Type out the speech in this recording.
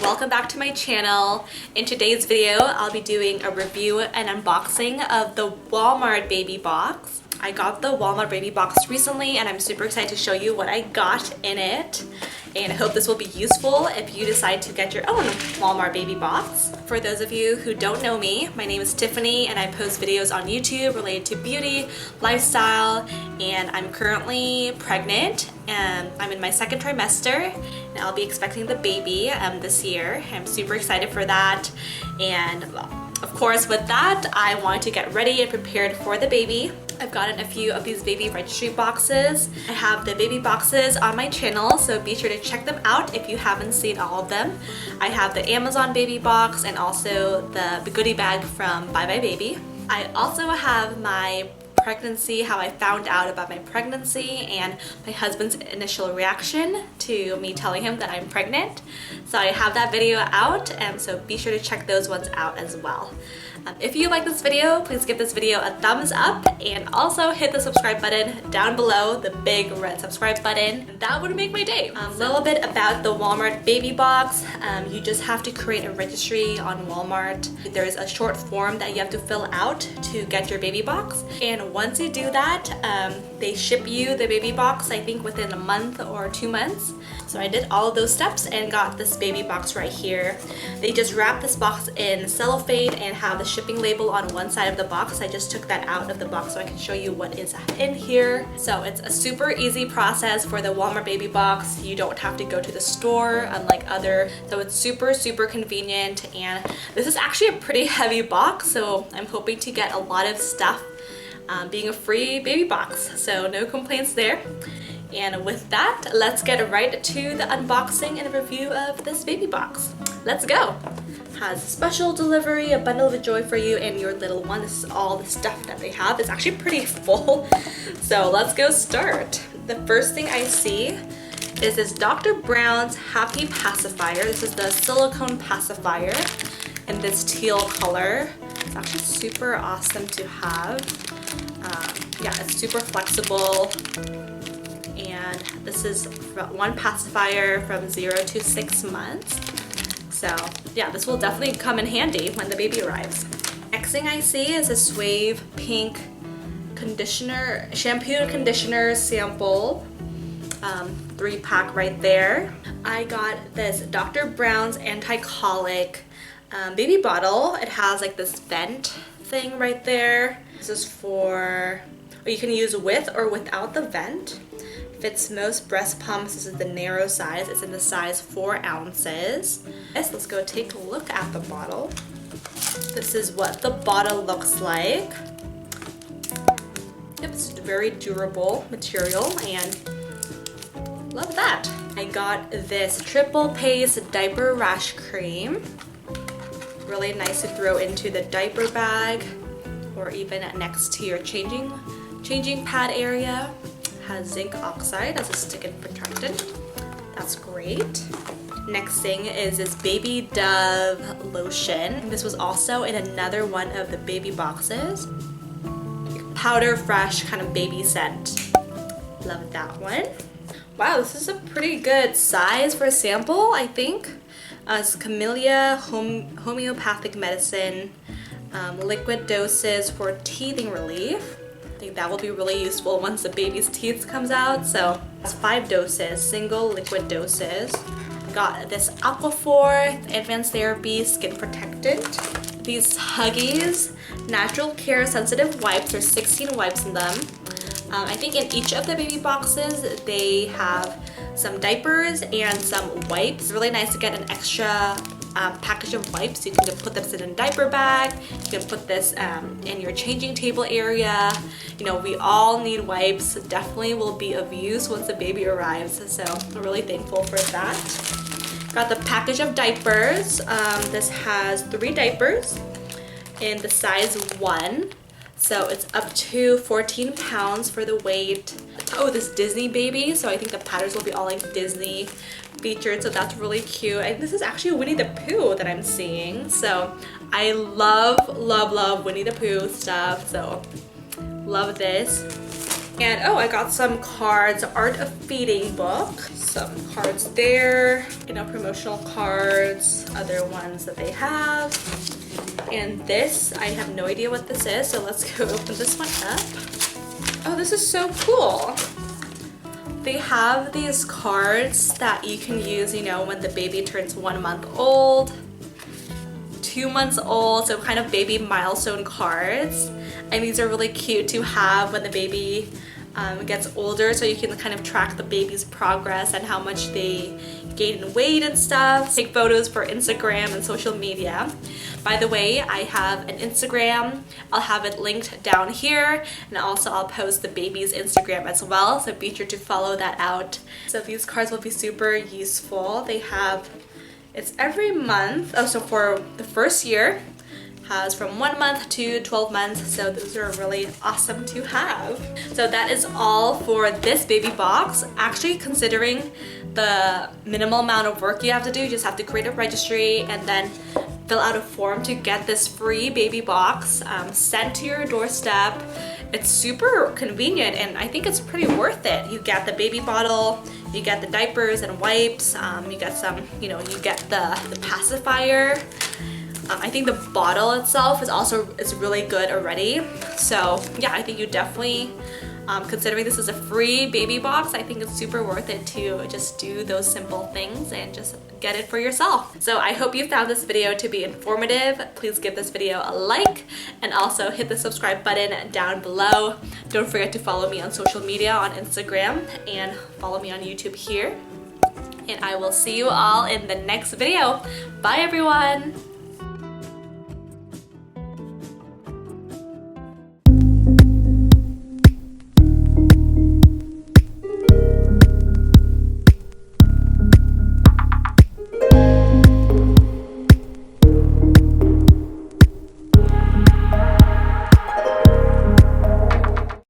welcome back to my channel. In today's video, I'll be doing a review and unboxing of the Walmart Baby Box. I got the Walmart Baby Box recently and I'm super excited to show you what I got in it. And I hope this will be useful if you decide to get your own Walmart Baby Box. For those of you who don't know me, my name is Tiffany and I post videos on YouTube related to beauty, lifestyle, and I'm currently pregnant and I'm in my second trimester and I'll be expecting the baby this year. I'm super excited for that, and of course with that I wanted to get ready and prepared for the baby. I've gotten a few of these baby registry boxes. I have the baby boxes on my channel, so be sure to check them out if you haven't seen all of them. I have the Amazon baby box and also the goodie bag from Bye Bye Baby. I also have my pregnancy, how I found out about my pregnancy, and my husband's initial reaction to me telling him that I'm pregnant. So I have that video out, and so be sure to check those ones out as well. If you like this video, please give this video a thumbs up and also hit the subscribe button down below, the big red subscribe button. That would make my day. A little bit about the Walmart Baby Box. You just have to create a registry on Walmart. There is a short form that you have to fill out to get your baby box. And once you do that, they ship you the baby box, I think within a month or 2 months. So I did all of those steps and got this baby box right here. They just wrap this box in cellophane and have the shipping label on one side of the box. I just took that out of the box so I can show you what is in here. So it's a super easy process for the Walmart Baby Box. You don't have to go to the store unlike other, so it's super convenient. And this is actually a pretty heavy box, so I'm hoping to get a lot of stuff being a free baby box, so no complaints there. And with that, let's get right to the unboxing and review of this baby box. Let's go! Has special delivery, a bundle of joy for you and your little one. This is all the stuff that they have. It's actually pretty full. So let's go start. The first thing I see is this Dr. Brown's Happy Pacifier. This is the silicone pacifier in this teal color. It's actually super awesome to have. Yeah, it's super flexible. And this is one pacifier from 0 to 6 months. So yeah, this will definitely come in handy when the baby arrives. Next thing I see is a Suave Pink conditioner, shampoo and conditioner sample, 3-pack right there. I got this Dr. Brown's anti-colic baby bottle. It has like this vent thing right there. This is for, or you can use with or without the vent. Fits most breast pumps. This is the narrow size. It's in the size 4 ounces. Yes, let's go take a look at the bottle. This is what the bottle looks like. Yep, it's very durable material and love that. I got this Triple Pace Diaper Rash Cream. Really nice to throw into the diaper bag or even next to your changing pad area. Has zinc oxide as a stick-in protectant. That's great. Next thing is this Baby Dove lotion. This was also in another one of the baby boxes. Powder Fresh kind of baby scent. Love that one. Wow, this is a pretty good size for a sample, I think. It's Camellia homeopathic medicine, liquid doses for teething relief. I think that will be really useful once the baby's teeth comes out. So it's 5 doses, single liquid doses. Got this Aquaphor Advanced Therapy Skin Protectant. These Huggies Natural Care Sensitive Wipes. There's 16 wipes in them. I think in each of the baby boxes they have some diapers and some wipes. It's really nice to get an extra package of wipes. You can just put this in a diaper bag. You can put this in your changing table area. You know, we all need wipes. Definitely will be of use once the baby arrives. So I'm really thankful for that. Got the package of diapers. This has 3 diapers in the size 1. So it's up to 14 pounds for the weight. Oh, this Disney baby. So I think the patterns will be all like Disney featured. So that's really cute. And this is actually Winnie the Pooh that I'm seeing. So I love Winnie the Pooh stuff. So love this. And oh, I got some cards, Art of Feeding book. Some cards there, you know, promotional cards, other ones that they have. And this, I have no idea what this is, so let's go open this one up. Oh, this is so cool. They have these cards that you can use, you know, when the baby turns 1 month old, 2 months old, so kind of baby milestone cards. And these are really cute to have when the baby gets older, so you can kind of track the baby's progress and how much they gain in weight and stuff. Take photos for Instagram and social media. By the way, I have an Instagram. I'll have it linked down here, and also I'll post the baby's Instagram as well, so be sure to follow that out. So these cards will be super useful. They have, it's every month. Oh, so for the first year, has from 1 month to 12 months, so those are really awesome to have. So that is all for this baby box. Actually, considering the minimal amount of work you have to do, you just have to create a registry and then fill out a form to get this free baby box sent to your doorstep. It's super convenient, and I think it's pretty worth it. You get the baby bottle, you get the diapers and wipes, you get some, you know, you get the pacifier. I think the bottle itself is really good already. So yeah, I think you definitely, considering this is a free baby box, I think it's super worth it to just do those simple things and just get it for yourself. So I hope you found this video to be informative. Please give this video a like and also hit the subscribe button down below. Don't forget to follow me on social media on Instagram and follow me on YouTube here. And I will see you all in the next video. Bye everyone!